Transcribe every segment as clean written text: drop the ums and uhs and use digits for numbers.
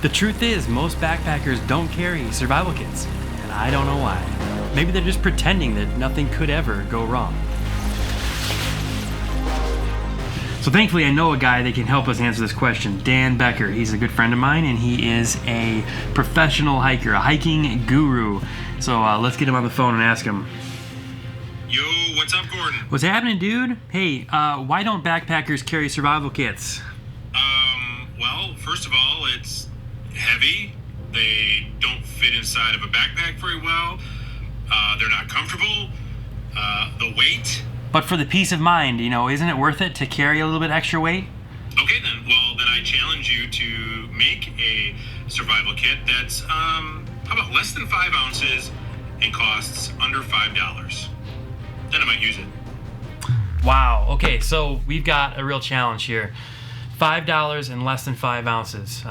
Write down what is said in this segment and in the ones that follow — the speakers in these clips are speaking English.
The truth is, most backpackers don't carry survival kits, and I don't know why. Maybe they're just pretending that nothing could ever go wrong. So thankfully I know a guy that can help us answer this question, Dan Becker. He's a good friend of mine, and he is a professional hiker, a hiking guru. So let's get him on the phone and ask him. Yo, what's up, Gordon? What's happening, dude? Hey, why don't backpackers carry survival kits? Well, first of all, it's heavy. They don't fit inside of a backpack very well. They're not comfortable. The weight. But for the peace of mind, you know, isn't it worth it to carry a little bit extra weight? Okay then, well then I challenge you to make a survival kit that's, how about less than 5 ounces and costs under $5. Then I might use it. Wow, okay, so we've got a real challenge here. $5 and less than 5 ounces.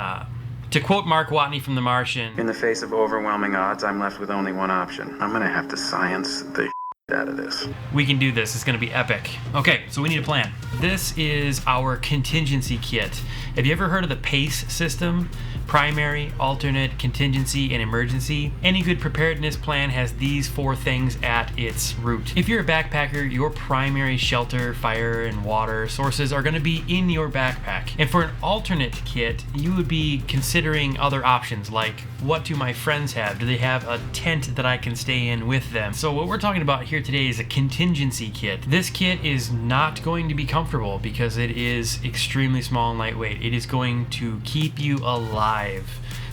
To quote Mark Watney from The Martian, in the face of overwhelming odds, I'm left with only one option. I'm gonna have to science the out of this. We can do this. It's going to be epic. Okay, so we need a plan. This is our contingency kit. Have you ever heard of the P.A.C.E system? Primary, alternate, contingency, and emergency. Any good preparedness plan has these 4 things at its root. If you're a backpacker, your primary shelter, fire, and water sources are going to be in your backpack. And for an alternate kit, you would be considering other options like, what do my friends have? Do they have a tent that I can stay in with them? So what we're talking about here today is a contingency kit. This kit is not going to be comfortable because it is extremely small and lightweight. It is going to keep you alive.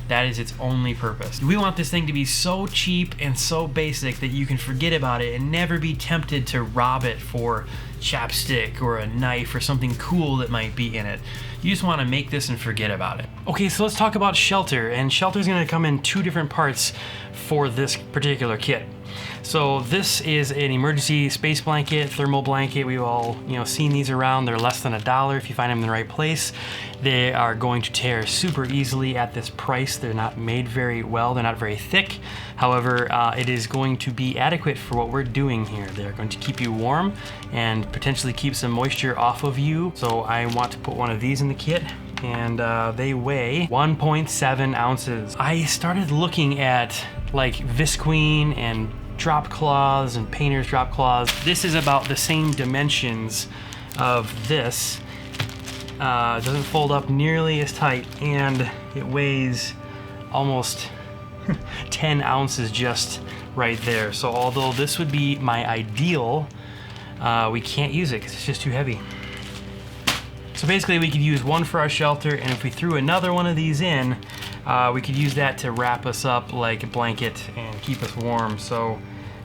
That is its only purpose. We want this thing to be so cheap and so basic that you can forget about it and never be tempted to rob it for chapstick or a knife or something cool that might be in it. You just want to make this and forget about it. Okay, so let's talk about shelter. And shelter is going to come in 2 different parts for this particular kit. So this is an emergency space blanket, thermal blanket. We've all, seen these around. They're less than $1 if you find them in the right place. They are going to tear super easily at this price. They're not made very well. They're not very thick. However, it is going to be adequate for what we're doing here. They're going to keep you warm and potentially keep some moisture off of you. So I want to put one of these in the kit. And they weigh 1.7 ounces. I started looking at like visqueen and drop cloths and painter's drop cloths. This is about the same dimensions of this. It doesn't fold up nearly as tight, and it weighs almost 10 ounces just right there. So although this would be my ideal, we can't use it because it's just too heavy. So basically we could use one for our shelter, and if we threw another one of these in, we could use that to wrap us up like a blanket and keep us warm. So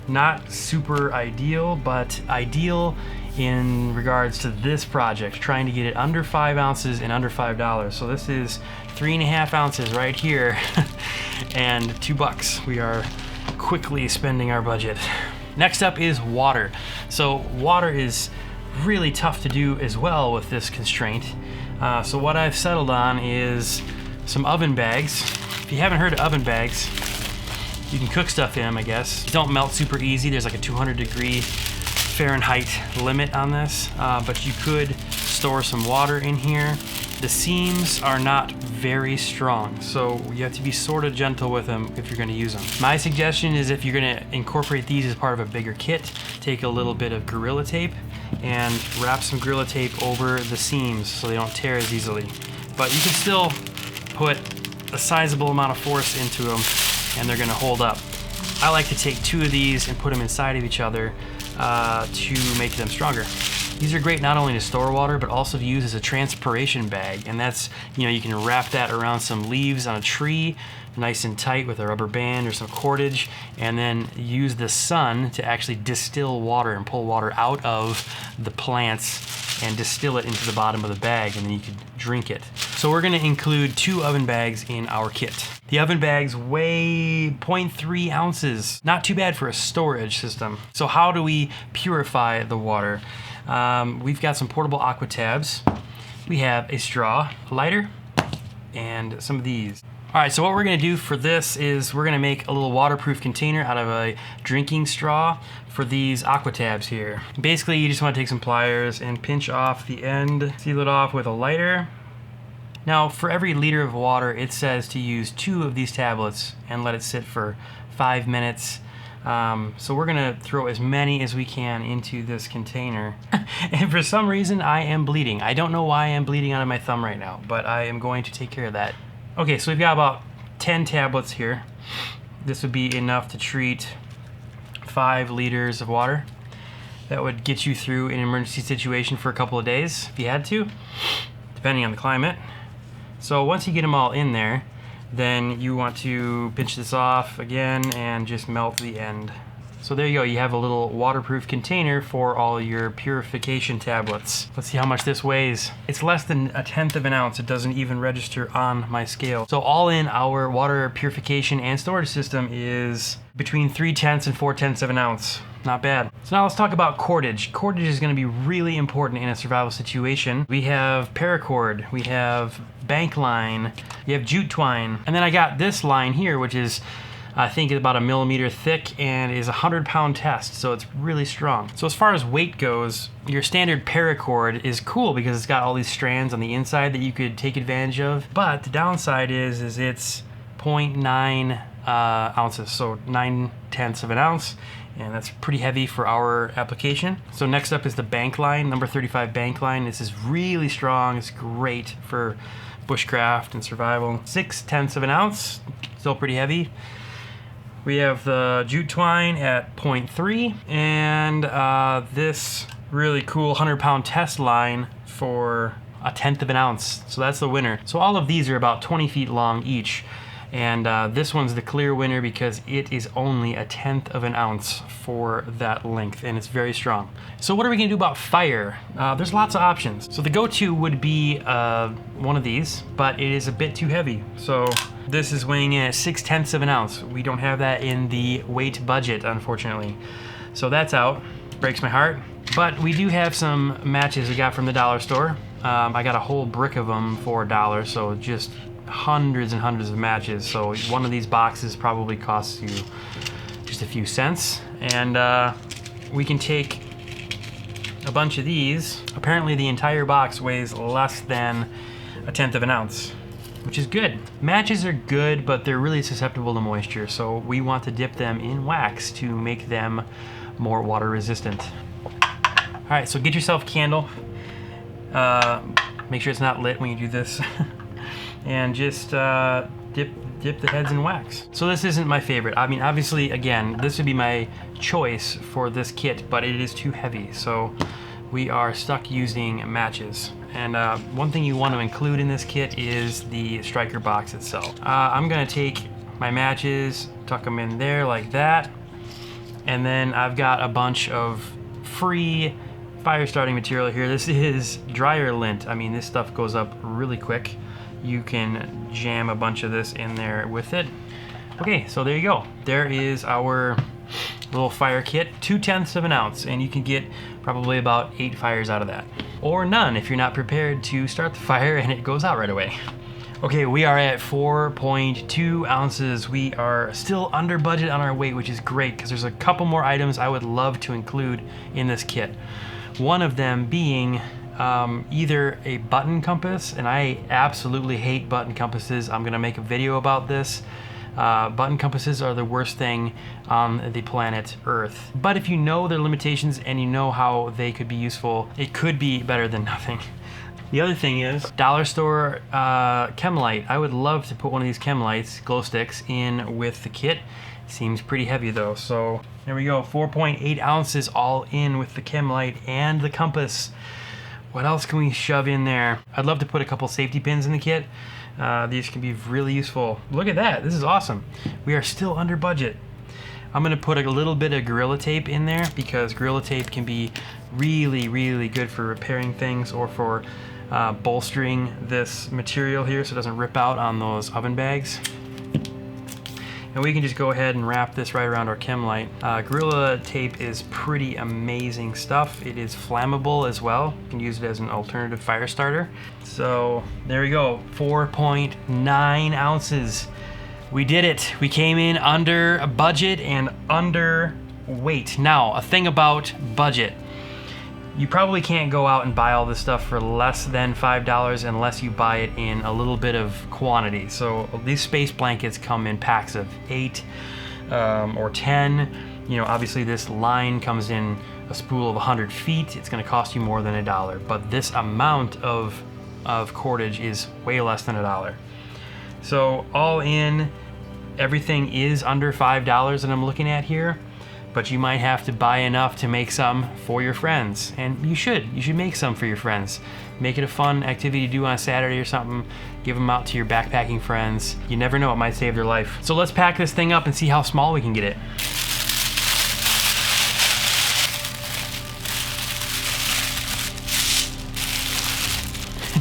not super ideal, but ideal in regards to this project, trying to get it under 5 ounces and under $5. So this is 3.5 ounces right here and $2. We are quickly spending our budget. Next up is water. So water is really tough to do as well with this constraint. So what I've settled on is some oven bags. If you haven't heard of oven bags, you can cook stuff in them, I guess. They don't melt super easy. There's like a 200-degree Fahrenheit limit on this, but you could store some water in here. The seams are not very strong, so you have to be sort of gentle with them if you're going to use them. My suggestion is if you're going to incorporate these as part of a bigger kit, take a little bit of Gorilla Tape and wrap some Gorilla Tape over the seams so they don't tear as easily. But you can still put a sizable amount of force into them and they're going to hold up. I like to take 2 of these and put them inside of each other to make them stronger. These are great not only to store water, but also to use as a transpiration bag. And that's, you can wrap that around some leaves on a tree, nice and tight with a rubber band or some cordage, and then use the sun to actually distill water and pull water out of the plants and distill it into the bottom of the bag, and then you can drink it. So we're gonna include 2 oven bags in our kit. The oven bags weigh 0.3 ounces. Not too bad for a storage system. So how do we purify the water? We've got some portable aqua tabs. We have a straw, a lighter, and some of these. All right, so what we're gonna do for this is we're gonna make a little waterproof container out of a drinking straw for these aqua tabs here. Basically, you just wanna take some pliers and pinch off the end, seal it off with a lighter, Now, for every liter of water, it says to use 2 of these tablets and let it sit for 5 minutes. So we're gonna throw as many as we can into this container. And for some reason, I am bleeding. I don't know why I'm bleeding out of my thumb right now, but I am going to take care of that. Okay, so we've got about 10 tablets here. This would be enough to treat 5 liters of water. That would get you through an emergency situation for a couple of days if you had to, depending on the climate. So once you get them all in there, then you want to pinch this off again and just melt the end. So there you go, you have a little waterproof container for all your purification tablets. Let's see how much this weighs. It's less than 1/10 of an ounce. It doesn't even register on my scale. So all in, our water purification and storage system is between 3/10 and 4/10 of an ounce. Not bad. So now let's talk about cordage. Cordage is going to be really important in a survival situation. We have paracord, we have bank line, we have jute twine, and then I got this line here, which is I think about 1 millimeter thick and is a 100-pound test, so it's really strong. So as far as weight goes, your standard paracord is cool because it's got all these strands on the inside that you could take advantage of, but the downside is it's 0.9 ounces, so 9/10 of an ounce, and that's pretty heavy for our application. So next up is the bank line, number 35 bank line. This is really strong. It's great for bushcraft and survival. 6/10 of an ounce, still pretty heavy. We have the jute twine at 0.3, and this really cool 100-pound test line for 1/10 of an ounce. So that's the winner. So all of these are about 20 feet long each. And this one's the clear winner because it is only 1/10 of an ounce for that length, and it's very strong. So what are we gonna do about fire? There's lots of options. So the go-to would be one of these, but it is a bit too heavy. So this is weighing in at 6/10 of an ounce. We don't have that in the weight budget, unfortunately. So that's out, breaks my heart. But we do have some matches we got from the dollar store. I got a whole brick of them for $1, so just hundreds and hundreds of matches. So one of these boxes probably costs you just a few cents, and we can take a bunch of these. Apparently the entire box weighs less than 1/10 of an ounce, which is good. Matches are good, but they're really susceptible to moisture, so we want to dip them in wax to make them more water resistant. All right, so get yourself a candle. Make sure it's not lit when you do this. And just dip the heads in wax. So this isn't my favorite. I mean, obviously, again, this would be my choice for this kit, but it is too heavy, so we are stuck using matches. And one thing you want to include in this kit is the striker box itself. I'm gonna take my matches, tuck them in there like that, and then I've got a bunch of free fire starting material here. This is dryer lint. I mean, this stuff goes up really quick. You can jam a bunch of this in there with it. Okay, so there you go. There is our little fire kit, 2/10 of an ounce, and you can get probably about 8 fires out of that. Or none if you're not prepared to start the fire and it goes out right away. Okay, we are at 4.2 ounces. We are still under budget on our weight, which is great because there's a couple more items I would love to include in this kit. One of them being either a button compass, and I absolutely hate button compasses. I'm gonna make a video about this. Button compasses are the worst thing on the planet Earth. But if you know their limitations and you know how they could be useful, it could be better than nothing. The other thing is dollar store chem light. I would love to put one of these chem lights, glow sticks, in with the kit. Seems pretty heavy though, so there we go. 4.8 ounces all in with the chem light and the compass. What else can we shove in there? I'd love to put a couple safety pins in the kit. These can be really useful. Look at that, this is awesome. We are still under budget. I'm gonna put a little bit of Gorilla Tape in there because Gorilla Tape can be really, really good for repairing things or for bolstering this material here so it doesn't rip out on those oven bags. And we can just go ahead and wrap this right around our chem light. Gorilla Tape is pretty amazing stuff. It is flammable as well. You can use it as an alternative fire starter. So there we go, 4.9 ounces. We did it. We came in under budget and under weight. Now, a thing about budget. You probably can't go out and buy all this stuff for less than $5 unless you buy it in a little bit of quantity. So these space blankets come in packs of 8 or 10. You know, obviously this line comes in a spool of 100 feet. It's going to cost you more than $1, but this amount of cordage is way less than $1. So all in, everything is under $5 that I'm looking at here, but you might have to buy enough to make some for your friends. And you should make some for your friends. Make it a fun activity to do on a Saturday or something. Give them out to your backpacking friends. You never know, it might save their life. So let's pack this thing up and see how small we can get it.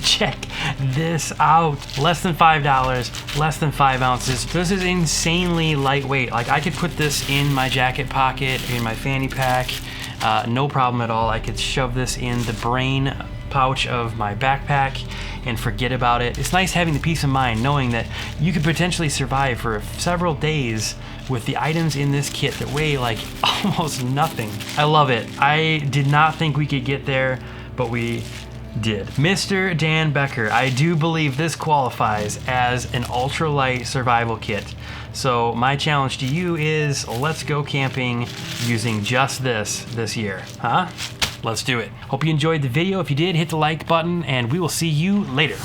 Check this out. Less than $5, less than 5 ounces. This is insanely lightweight. Like, I could put this in my jacket pocket, in my fanny pack, no problem at all. I could shove this in the brain pouch of my backpack and forget about it. It's nice having the peace of mind knowing that you could potentially survive for several days with the items in this kit that weigh like almost nothing. I love it. I did not think we could get there, but we did. Mr. Dan Becker, I do believe this qualifies as an ultralight survival kit. So my challenge to you is, let's go camping using just this year. Huh? Let's do it. Hope you enjoyed the video. If you did, hit the like button and we will see you later.